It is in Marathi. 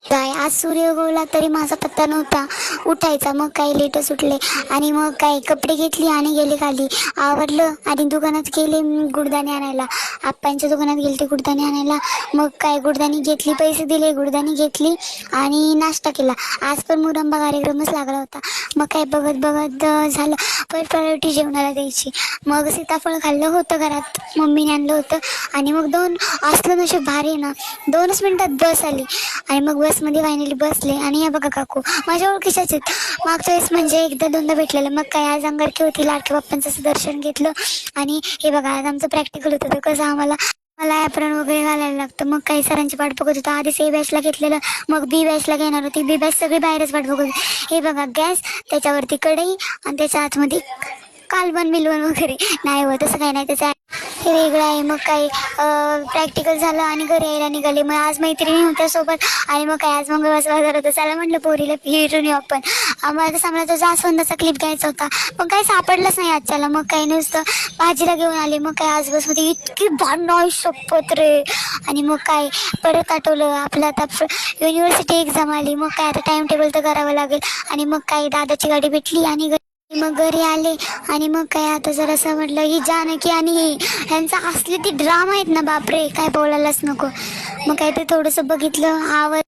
काय आज सूर्य उगवला तरी माझा पत्ता नव्हता उठायचा. मग काही लेटच उठले आणि मग काय कपडे घेतली आणि गेले खाली. आवरलं आणि दुकानात गेले गुडदाणी आणायला. आप्पांच्या दुकानात गेले ते गुडदाणी आणायला. मग काय गुडदाणी घेतली, पैसे दिले, गुडदाणी घेतली आणि नाश्ता केला. आज पण मुरंबा कार्यक्रमच लागला होता. मग काय बघत बघत झालं. प्रायोरिटी जेवणाला द्यायची. मग सीताफळ खाल्लं होतं घरात, मम्मीने आणलं होतं. आणि मग असलं नशीब भारी ना, 2च मिनिटात बस आली आणि मग बसमध्ये फायनली बसले. आणि हे बघा काकू माझ्या ओळखीच्याच आहेत. मागच्या वेळेस म्हणजे एकदा दोनदा भेटलेलं. मग काय आज अंगारकी होती, लाडक्या बाप्पांचं दर्शन घेतलं. आणि हे बघा आज आमचं प्रॅक्टिकल होतं तर कसं मला ॲप्रॉन वगैरे घालायला लागतं. मग काही सरांची वाट बघत होतं. आधी ए बॅचला घेतलेलं, मग बी बॅचला घेणार होती. बी बॅच सगळी बाहेरच वाट बघत होती. हे बघा गॅस, त्याच्यावरती कढई आणि त्याच्या आतमध्ये कालवण बिलवण वगैरे. नाही हो तसं काही नाही, त्याचं हे वेगळं आहे. मग काही प्रॅक्टिकल झालं आणि घरी यायला निघाले. मग आज मैत्रिणी होत्या सोबत आणि मग काय आज मंगळवारचा बाजार होता. चला म्हटलं पोरीला फिरून येऊ आपण. आम्हाला तर सांगला तो जास्वंदाचा क्लिप घ्यायचा होता, पण काही सापडलंच नाही आजच्याला. मग काही नुसतं भाजीला घेऊन आले. मग काय आज बसमध्ये इतकी भांडण शपथ रे. आणि मग काय परत आठवलं आपलं आता युनिव्हर्सिटी एक्झाम आली. मग काय आता टाइम टेबल तर करावं लागेल. आणि मग काही दादाची गाडी भेटली आणि मग घरी आले. आणि मग काय आता जरासं म्हटलं ही जानकी आणि ह्यांचा असले ती ड्रामा आहेत ना, बापरे काय बोलायलाच नको. मग काय ते थोडंसं बघितलं. आवर